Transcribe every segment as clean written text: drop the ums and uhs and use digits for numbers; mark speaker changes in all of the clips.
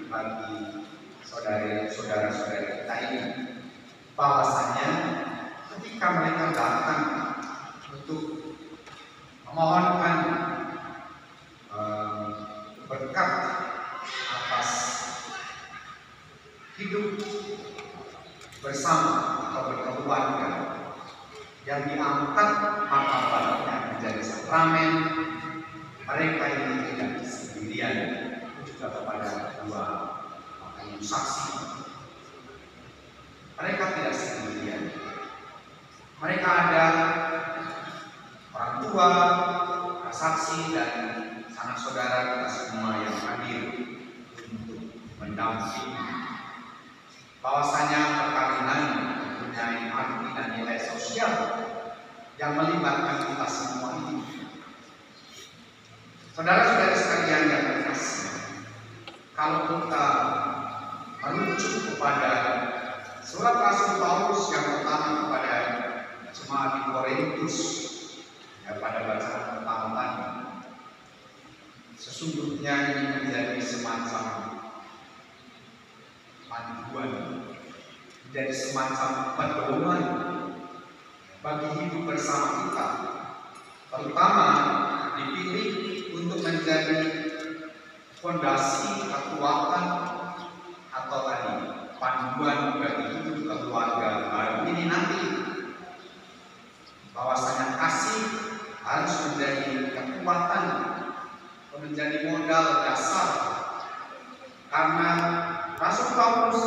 Speaker 1: bagi saudara-saudara kita ini, bahwasanya ketika mereka datang untuk memohonkan berkat atas hidup bersama atau berkeluarga, yang diangkat martabatnya menjadi sakramen, mereka ini tidak sendirian, juga kepada dua saksi. Mereka tidak sendirian. Mereka ada orang tua, saksi, dan sanak saudara kita semua yang hadir untuk mendampingi. Bahwasanya perkawinan mempunyai arti dan nilai sosial yang melibatkan kita semua ini. Saudara-saudara sekalian yang terkasih, kalau kita merujuk kepada surat Rasul Paulus yang pertama kepada jemaat di Korintus, pada bacaan pertama tadi, sesungguhnya ini menjadi semacam panduan, menjadi semacam pedoman bagi hidup bersama kita, terutama dipilih untuk menjadi fondasi kekuatan atau tadi panduan bagi hidup keluarga baru ini nanti. Bahwasanya kasih harus menjadi kekuatan, menjadi modal dasar, karena Rasul Paulus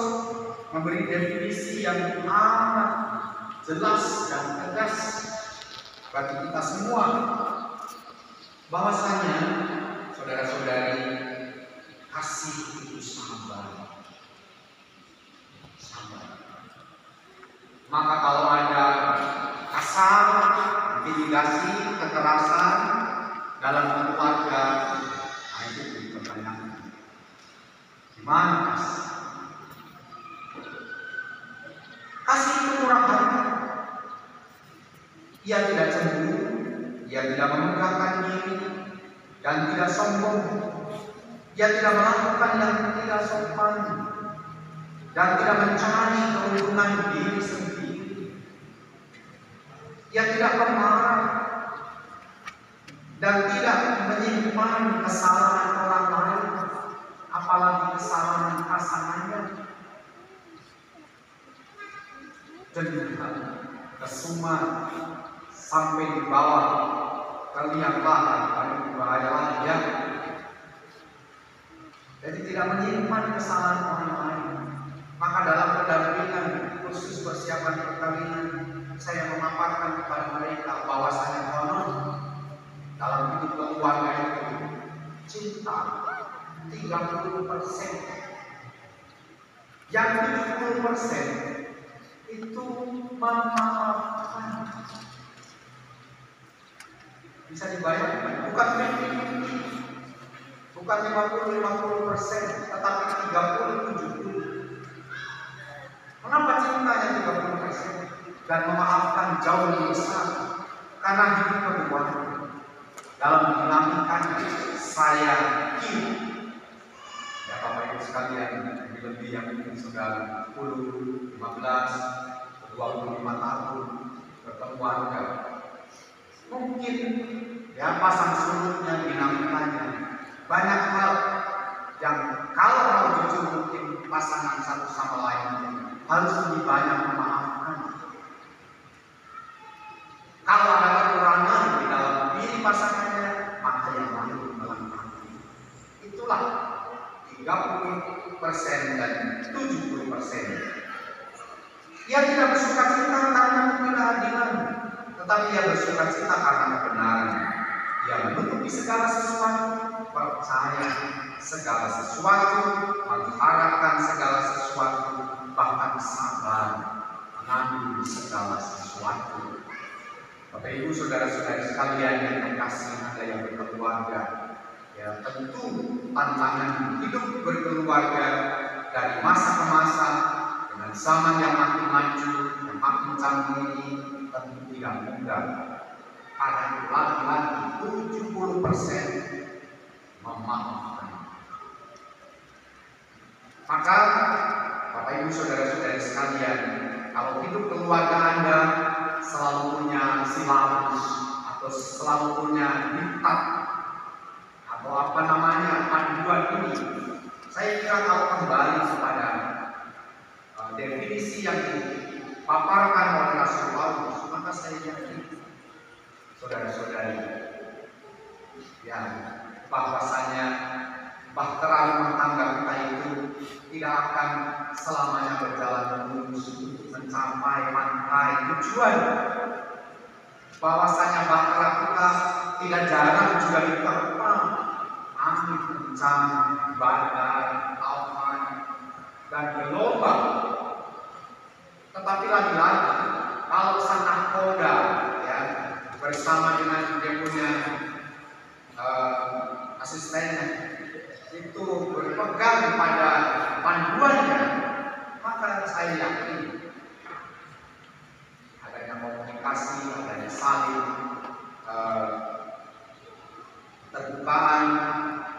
Speaker 1: memberi definisi yang amat jelas dan tegas bagi kita semua, bahwasanya saudara-saudari, kasih itu sabar. Maka kalau ada kasar, intimidasi, kekerasan dalam keluarga, itu dipertanyakan. Gimana kasih? Kasih itu murah hati. Ia tidak cemburu, ia tidak memegahkan diri, dan tidak sombong. Ia tidak melakukan yang tidak sopan, dan tidak mencari keuntungan diri sendiri. Ia tidak pemarah dan tidak menyimpan kesalahan orang lain, apalagi kesalahan pasangannya. Dendam, kesuma sampai di bawah kalian lahan paling berbahaya lagi ya. Jadi tidak menyimpan kesalahan orang lain. Maka dalam pendampingan khusus persiapan perkawinan, saya memaparkan kepada mereka bahwasanya konon dalam hidup keluarga itu cinta 30%, yang 70% itu memaafkan. Bisa dibayangkan, bukan 50-50, bukan 50-50%, tetapi 30-70. Kenapa cintanya 30% dan memaafkan jauh lebih besar? Karena hidup kedua dalam dinamika saya kini, ya Bapak Ibu sekalian, lebih yang mungkin sudah 10, 15, 25 tahun berkeluarga, mungkin ya pasang surutnya, dinamikanya banyak hal yang kalau mau jujur mungkin pasangan satu sama lain harus lebih banyak memaafkan. Kalau ada kekurangan di dalam diri pasangannya, maka yang lain melengkapi. Itulah 30% dan 70%. Ia tidak bersuka cita karena ketidakadilan, tetapi ia bersuka cita karena kebenaran. Ia menutupi segala sesuatu, percaya segala sesuatu, mengharapkan segala sesuatu, bahkan sabar menanggung segala sesuatu. Bapak Ibu saudara-saudari sekalian yang terkasih, ada yang berkeluarga, ya tentu tantangan hidup berkeluarga dari masa ke masa dengan zaman yang makin maju, yang makin canggih ini tentu tidak mudah. Karena itu lagi-lagi 70% memaafkan. Maka Bapak Ibu Saudara-saudari sekalian, kalau hidup keluarga Anda selalu punya silabus atau selalu punya diktat atau apa namanya panduan ini, saya kira kalau kembali kepada definisi yang dipaparkan oleh Rasul Paulus, maka saya yakin saudara-saudari ya bahwasanya bahtera rumah tangga kita itu tidak akan selamanya berjalan mulus untuk mencapai pantai tujuan. Bahwasanya bahtera kita tidak jarang juga diterpa angin kencang, badai, awan, dan gelombang. Tetapi lagi-lagi kalau sang nahkoda ya bersama dengan dia punya asistennya itu berpegang pada panduannya, maka saya yakin adanya komunikasi, adanya saling terbukaan,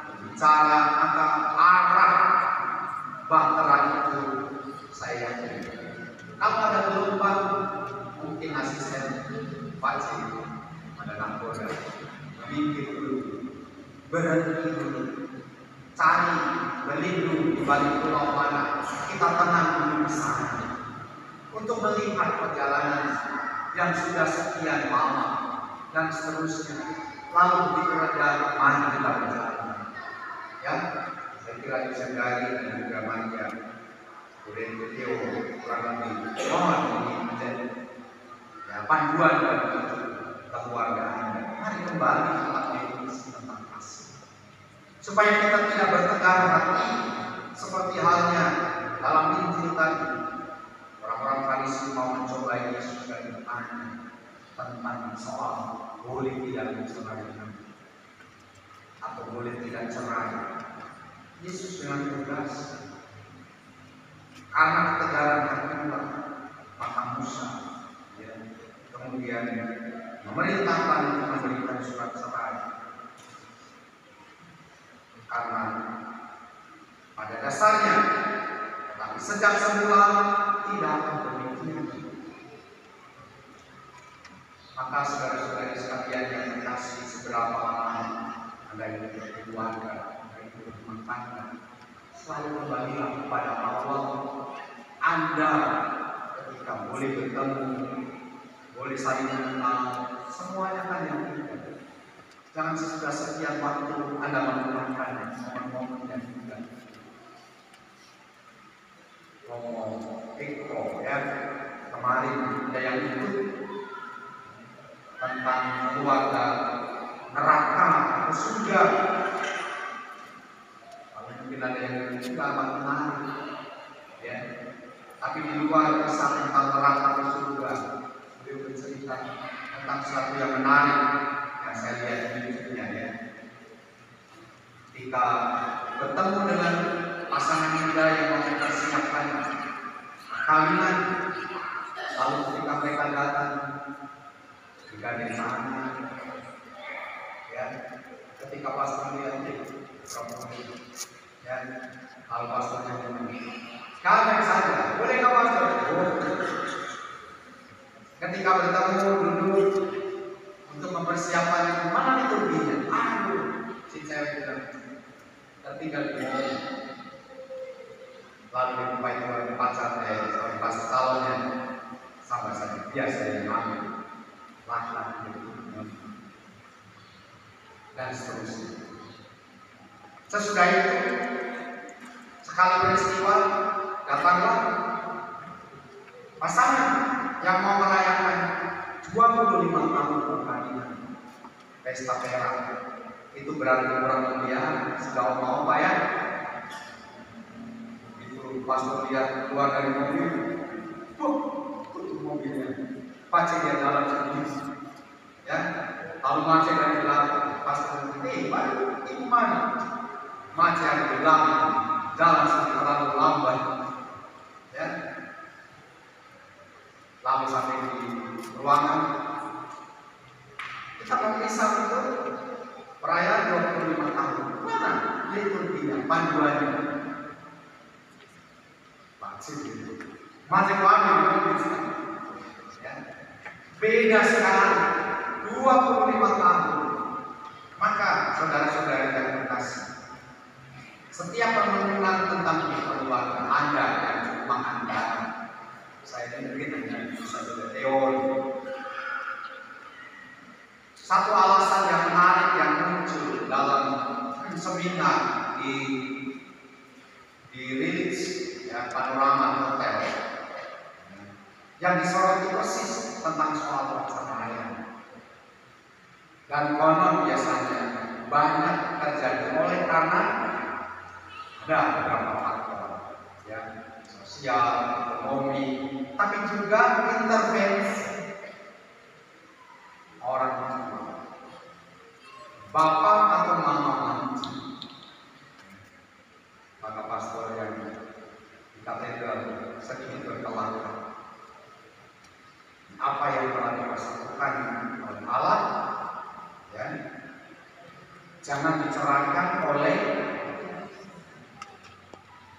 Speaker 1: berbicara, maka arah bahtera itu saya yakin. Kalau ada gelombang, mungkin asisten wajib ada nahkoda berpikir dulu, berhenti dulu, cari berlindung di balik pulau mana, kita tenang dulu di sana untuk melihat perjalanan yang sudah sekian lama dan seterusnya. Lalu begitu reda, mari kita berjalan. Ya, saya kira Yusendari dan juga Manja, kemudian Teo kurang lebih mohon ini menjadi ya, panduan bagi keluarga Anda. Mari kembali kepada definisi tentang kasih, supaya kita tidak bertegar hati seperti halnya dalam Injil tadi. Orang-orang Farisi mau mencoba Yesus dan bertanya tentang soal boleh tidak mencerai atau boleh tidak cerai. Yesus dengan tegas, karena ketegaran hatilah maka Musa ya, kemudian memerintahkan untuk memberikan surat cerai. Karena pada dasarnya, tetapi sejak semula tidak akan demikian. Maka saudara-saudari sekalian yang dikasihi, seberapa lama Anda hidup berkeluarga, Anda hidup berumah tangga, selalu kembalilah kepada Allah. Anda ketika boleh bertemu, boleh saling mengenal, semuanya kan yang indah. Jangan sesudah sekian waktu Anda menggunakan momen-momen yang indah. Ngomong Eko ya, kemarin ada yang ikut tentang keluarga neraka atau surga. Kalau mungkin ada yang juga amat menarik ya. Tapi di luar kisah tentang neraka atau surga, beliau bercerita tentang sesuatu yang menarik yang saya lihat di YouTube-nya ya. Ketika bertemu dengan pasangan muda yang mempersiapkan kawinan, lalu ketika mereka datang digandeng tangan, ya, ketika pastor lihat ya, lalu pastornya ngomong, kalian saja, boleh nggak pastor? Ketika bertemu duduk untuk mempersiapkan mana nih turbinya, aduh, si cewek bilang tertinggal di mobil. Lalu dijumpai dengan pacar sorry pastor calonnya, sama saja biasa yang ambil laki-laki dan seterusnya. Sesudah itu, sekali peristiwa, datanglah pasangan yang mau merayakan 25 tahun perkawinan, pesta perak. Itu berarti kurang lebih sudah mau bayar. Itu pastor lihat keluar dari mobil, tutup mobilnya, pacar dia dalam sendiri, ya. Lalu macet dari belakang, pastor, baru ini mana? Macet dari belakang, jalan sendiri terlalu lambat, ya. Lalu sampai di ruangan, kita memisah untuk perayaan 25 tahun. Mana liturginya, panduannya? Masih paham ya? Beda sekali, 25 tahun. Maka saudara-saudari yang terkasih, setiap renungan tentang keluarga Anda yang cuma Anda, saya mungkin hanya bisa teori. Satu alasan yang menarik yang muncul dalam seminar dirilis ya, Panorama Hotel yang disoroti persis tentang soal perceraian. Dan konon biasanya banyak terjadi oleh karena ada beberapa faktor ya, sosial, ekonomi, tapi juga intervensi orang tua, bapak atau mama mantu. Maka pastor yang di katedral sedikit berkelakar. Apa yang telah dipersatukan oleh Allah, ya, jangan dicerahkan oleh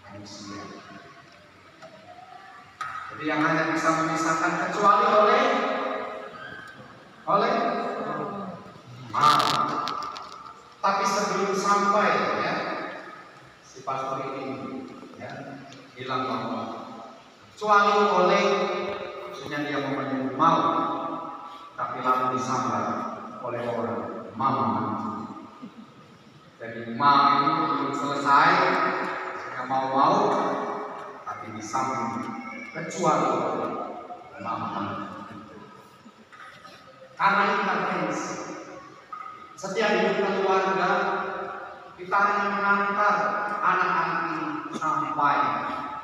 Speaker 1: manusia. Jadi yang hanya bisa memisahkan kecuali oleh maaf. Tapi sebelum sampai ya, si pastor ini ya, bilang bahwa kecuali oleh, maksudnya dia mau menyebut mau, tapi lalu disambar oleh orang mama. Jadi mau itu belum selesai, yang mau, tapi disambung kecuali oleh mama. Karena intervensi. Setiap hidup keluarga kita hanya mengantar anak-anak ini sampai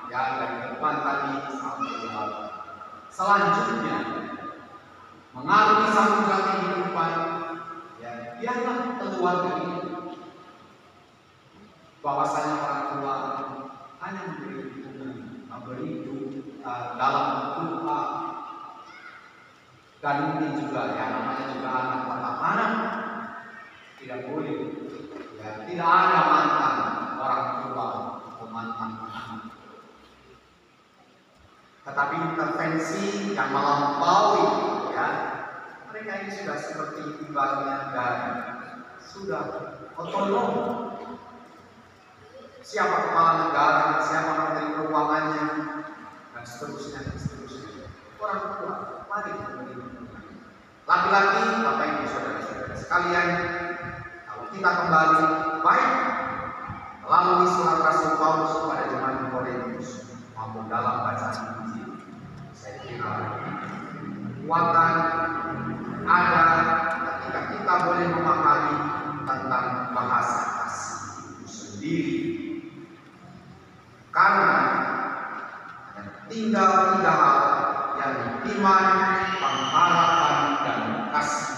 Speaker 1: ya dari depan tadi sampai belakang. Selanjutnya mengarungi samudra kehidupan, ya biarlah keluarga ini bahwasanya orang tua hanya memberi dukungan, memberi dalam doa, dan ini juga ya namanya juga anak anak tidak boleh ya, tidak ada mantan orang tua atau mantan anak. Tetapi intervensi yang melampaui ya, mereka ini sudah seperti ibaratnya dan sudah otonom. Siapa kepala negara, siapa menteri keuangannya, dan seterusnya. Orang tua, mari laki-laki, apa ini saudara-saudara sekalian, kalau kita kembali baik melalui surat Rasul Paulus kepada jemaat Korintus maupun dalam bacaan Injil, saya kira kekuatan ada ketika kita boleh memahami tentang bahasa kasih itu sendiri. Karena tinggal 3 hal, yang iman, pengharapan, dan kasih.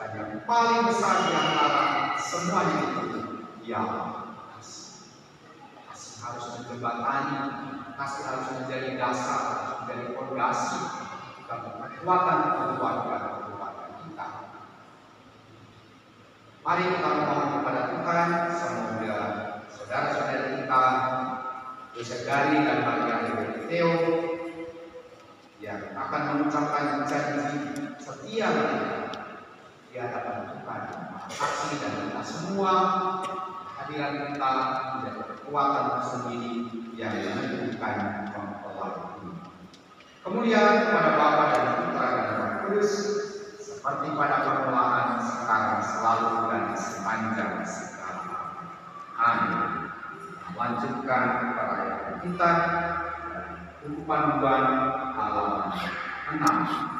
Speaker 1: Dan yang paling besar di antara semuanya itu ialah kasih. Kasih harus menjembatani, kasih harus menjadi dasar, harus menjadi fondasi dan kekuatan keluarga kita. Mari kita mohon kepada Tuhan, semoga saudara-saudara kita, Yosedari dan Maria Theo yang akan mengucapkan janji setia di hadapan Tuhan, saksi dan kita semua, hadiran kita menjadi kekuatan tersendiri yang menentukan mempelai. Kemudian kepada Bapa dan Putra dan Roh Kudus, seperti pada permulaan, sekarang, selalu, dan sepanjang segala. Amin. Lanjutkan perayaan kita, Panduan halaman 6.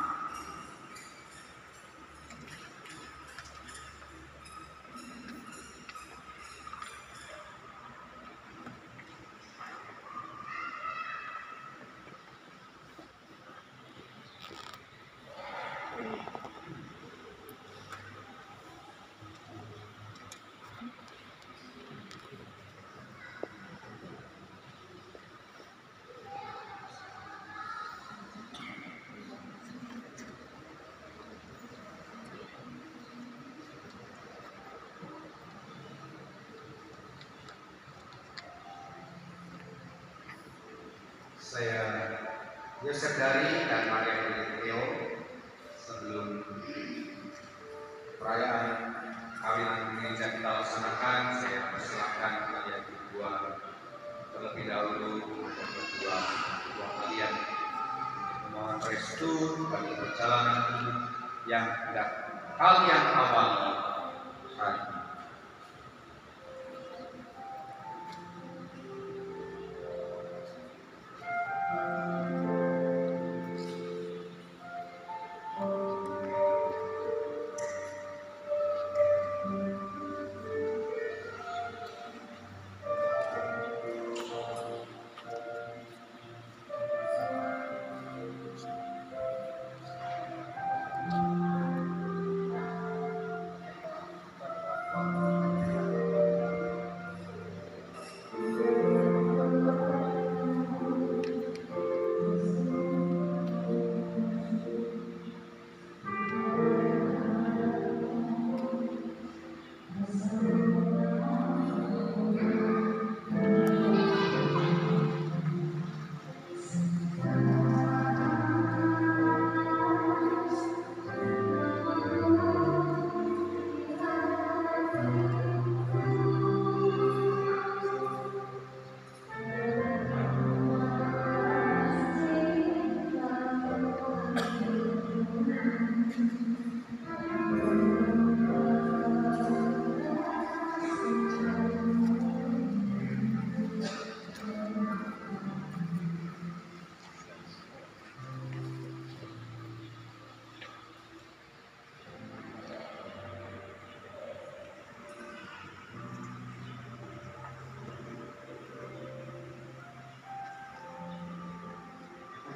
Speaker 1: Saya Yosef Dari dan Maria Theo, sebelum perayaan kawinan gereja kita laksanakan, saya persilakan kalian berdua terlebih dahulu untuk berdua kalian memohon restu bagi perjalanan hidup yang hendak kalian awali hari ini.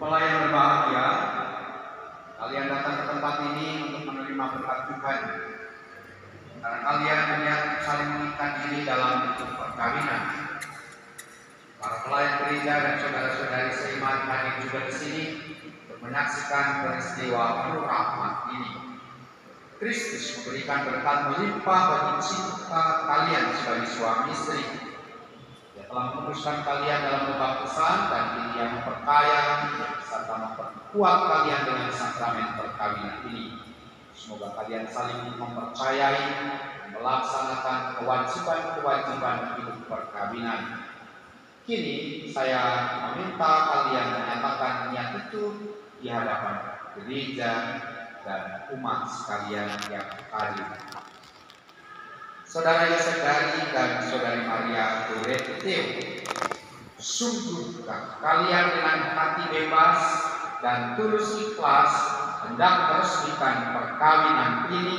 Speaker 1: Pelayan berbahagia, kalian datang ke tempat ini untuk menerima berkat Tuhan. Karena kalian melihat saling mengikat diri dalam bentuk perkawinan. Para pelayan gereja dan saudara-saudari seiman hadir juga di sini untuk menyaksikan peristiwa penuh rahmat ini. Kristus memberikan berkat melimpah bagi cinta kalian sebagai suami istri. Dia telah meneruskan kalian dalam pembaptisan dan Dia memperkaya serta memperkuat kalian dengan sakramen perkawinan ini. Semoga kalian saling mempercayai dan melaksanakan kewajiban-kewajiban hidup perkawinan. Kini saya meminta kalian menyatakan niat itu di hadapan gereja dan umat sekalian yang hadir. Saudara Yosef Dari dan Saudari Maria Theo, sungguhkah kalian dengan hati bebas dan tulus ikhlas hendak meresmikan perkawinan ini?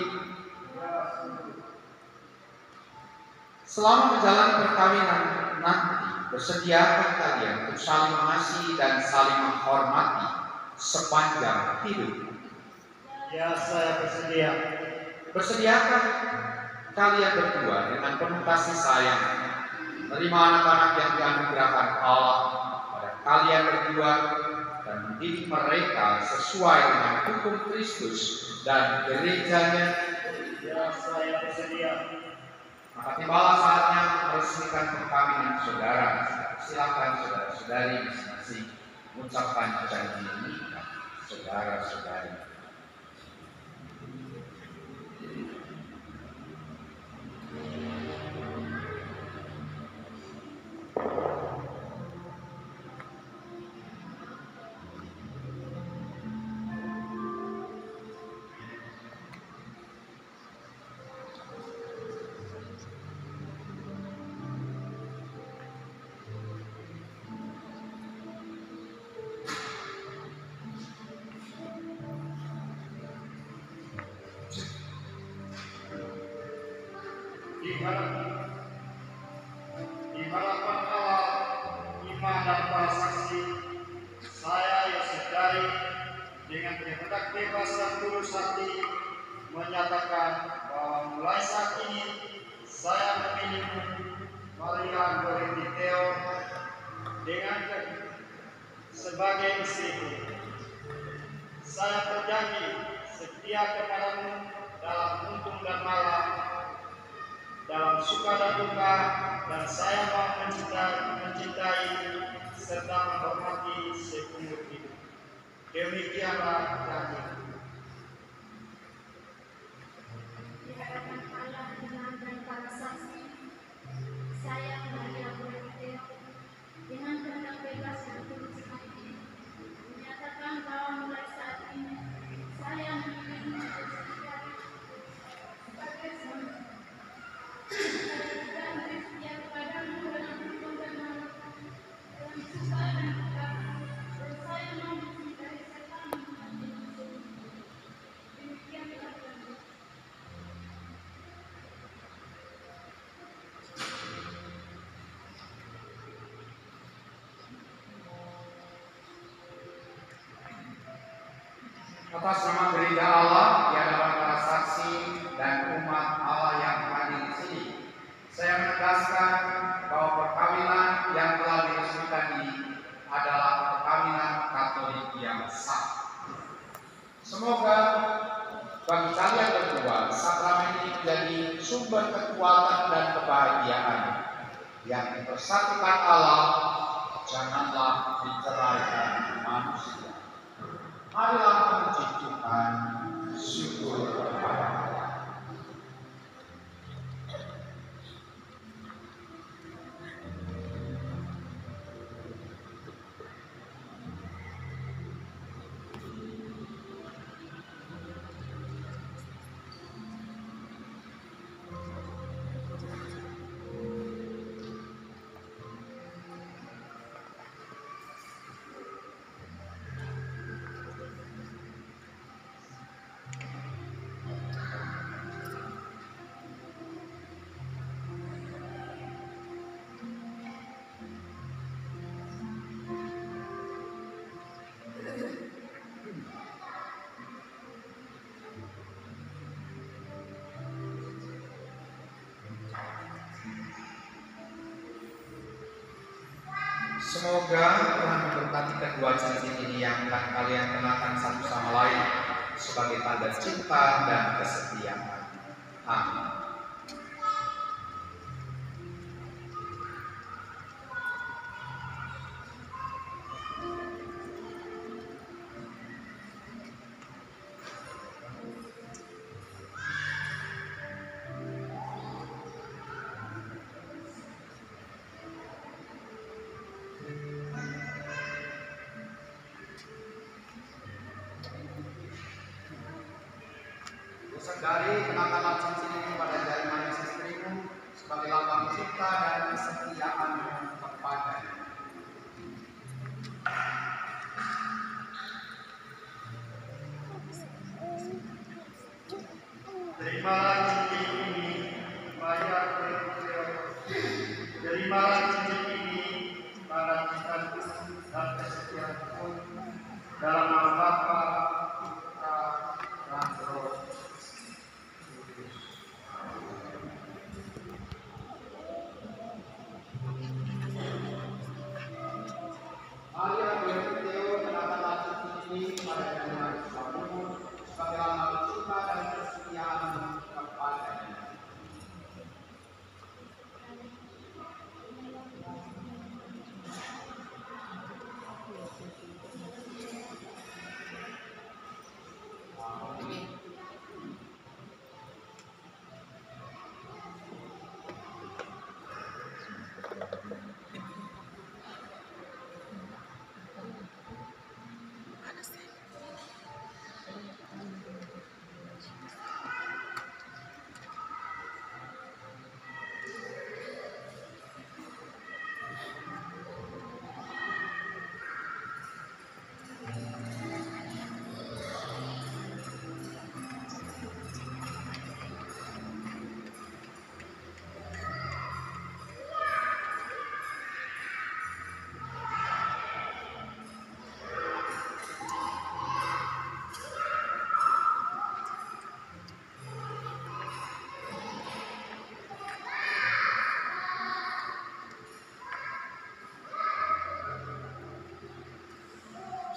Speaker 1: Selama menjalani perkawinan nanti, bersediakah kalian untuk saling mengasihi dan saling menghormati sepanjang hidup?
Speaker 2: Ya, saya bersedia.
Speaker 1: Bersediakah kalian berdua dengan penuh kasih sayang menerima anak-anak yang dianugerahkan Allah pada kalian berdua dan mendidik mereka sesuai dengan hukum Kristus dan gerejanya?
Speaker 2: Ya, saya bersedia.
Speaker 1: Maka tibalah saatnya meresmikan perkawinan saudara. Silakan saudara-saudari masing-masing mengucapkan janji nikah saudara-saudari.
Speaker 2: Di hadapan Allah, iman dan para saksi, saya Yosef Dari dengan kehendak bebas dan tulus hati menyatakan bahwa mulai saat ini saya memilih Maria Theo dengan sebagai istriku. Saya berjanji setia kepadamu dalam untung dan malam, dalam suka dan duka, dan saya mau mencintai serta menghormati seumur hidup. Demikianlah janji.
Speaker 3: Di hadapan Allah dan para saksi, saya Maria Berteo dengan kehendak bebas dan tulus hati menyatakan bahwa mulai saat ini saya memilih untuk sebagai suami dan setia kepadamu dalam rukun dan malam, dalam suka dan duka, dan saya mau mencintai serta menghormati. Demikianlah janji.
Speaker 1: Atas nama gereja Allah di hadapan para saksi dan umat Allah yang hadir di sini, saya menegaskan bahwa perkawinan yang telah diresmikan ini adalah perkawinan Katolik yang sah. Semoga bagi kalian berdua sakramen ini menjadi sumber kekuatan dan kebahagiaan yang dipersatukan Allah, janganlah diceraikan manusia. Marilah memuji Tuhan, syukur kepada Allah. Semoga Tuhan memberkati kedua cincin ini yang akan kalian kenakan satu sama lain sebagai tanda cinta dan kesetiaan. Amin. Saudari, kenakanlah cincin ini pada jari manis istrimu sebagai lambang cinta dan kesetiaanmu kepadanya.
Speaker 2: Terimalah cincin ini, Maria Berteo. Terimalah cincin ini, para cintaku dan kesetiaanku, dalam nama Bapa, Putra, dan Roh Kudus.
Speaker 1: Maria Berteo, kenakanlah cincin ini pada jari manis suamimu sebagai lambang cinta dan kesetiaanmu kepadanya.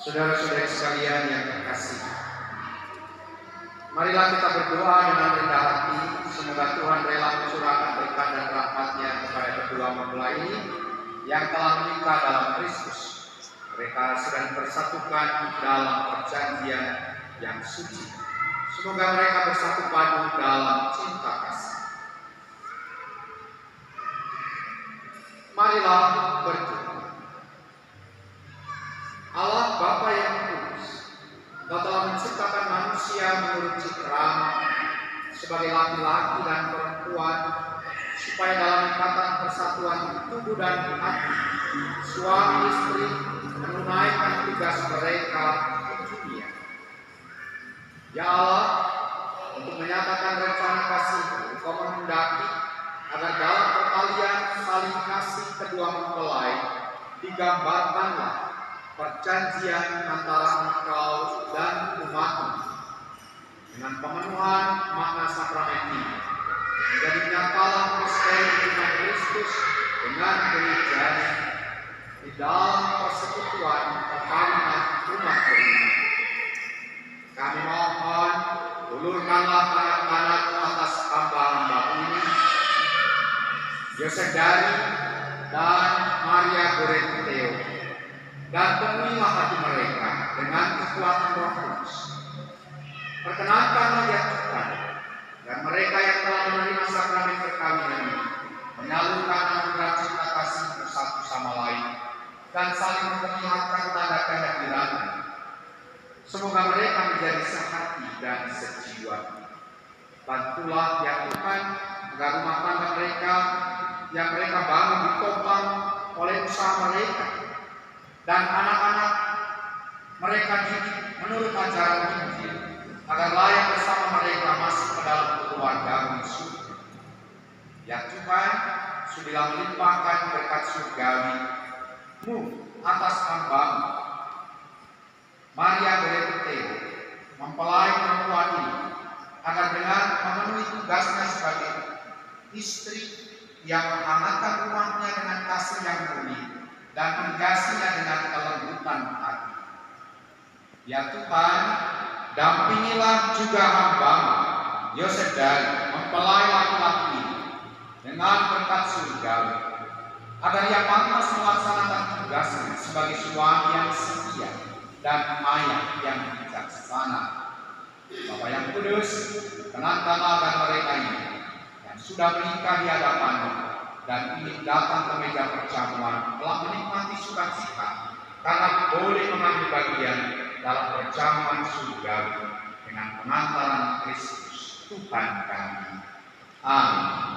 Speaker 1: Saudara-saudari sekalian yang terkasih, marilah kita berdoa dengan rendah hati, semoga Tuhan rela mencurahkan berkat dan rahmat-Nya kepada kedua mempelai ini yang telah menikah dalam Kristus. Mereka sedang bersatukan dalam perjanjian yang suci. Semoga mereka bersatu padu dalam cinta kasih. Marilah berdoa. Allah Bapa yang kudus, Engkau telah menciptakan manusia menurut citramu sebagai laki-laki dan perempuan, supaya dalam ikatan persatuan tubuh dan hati, suami istri menunaikan tugas mereka di dunia. Ya Allah, untuk menyatakan rencana kasih, Engkau menghendaki agar dalam pertalian saling kasih kedua mempelai digambarkanlah perjanjian antara Engkau dan umat-Mu dengan pemenuhan makna sakramen ini. Menjadi nyatalah misteri iman Kristus dengan gerejanya di dalam persekutuan perkawinan umat beriman. Kami mohon, ulurkanlah tangan-tangan atas hamba-hamba ini, Yosef Dari dan Maria Gorenteo, dan penuhilah hati mereka dengan kekuatan Roh Kudus. Perkenankanlah ya Tuhan, dan mereka yang telah menerima sakramen perkawinan ini menyalurkan anugerah cinta kasih bersatu sama lain dan saling memperlihatkan tanda kehadiran. Semoga mereka menjadi sehati dan sejiwa. Bantulah ya Tuhan agar rumah tangga mereka yang mereka bangun ditopang oleh usaha mereka dan anak-anak mereka didik menurut ajaran Injil agar layak bersama mereka masuk ke dalam keluarga di surga. Ya Tuhan, sudilah melimpahkan berkat surgawi-Mu atas hamba-Mu Maria Gorenteo, mempelai perempuan ini, agar dengan memenuhi tugasnya sebagai istri yang menghangatkan rumahnya dengan kasih yang murni dan mengasihinya dengan kelembutan hati. Ya Tuhan, dampingilah juga hamba-Mu Yosef Dari, mempelai laki-laki ini, dengan berkat surgawi, agar ia pantas melaksanakan tugasnya sebagai suami yang setia dan ayah yang bijaksana. Bapa yang kudus, kenankanlah agar mereka ini yang sudah menikah di hadapan-Mu dan ingin datang ke meja perjamuan telah menikmati sukacita karena boleh mengambil bagian dalam perjamuan surgawi dengan pengantaran Kristus Tuhan kami. Amin.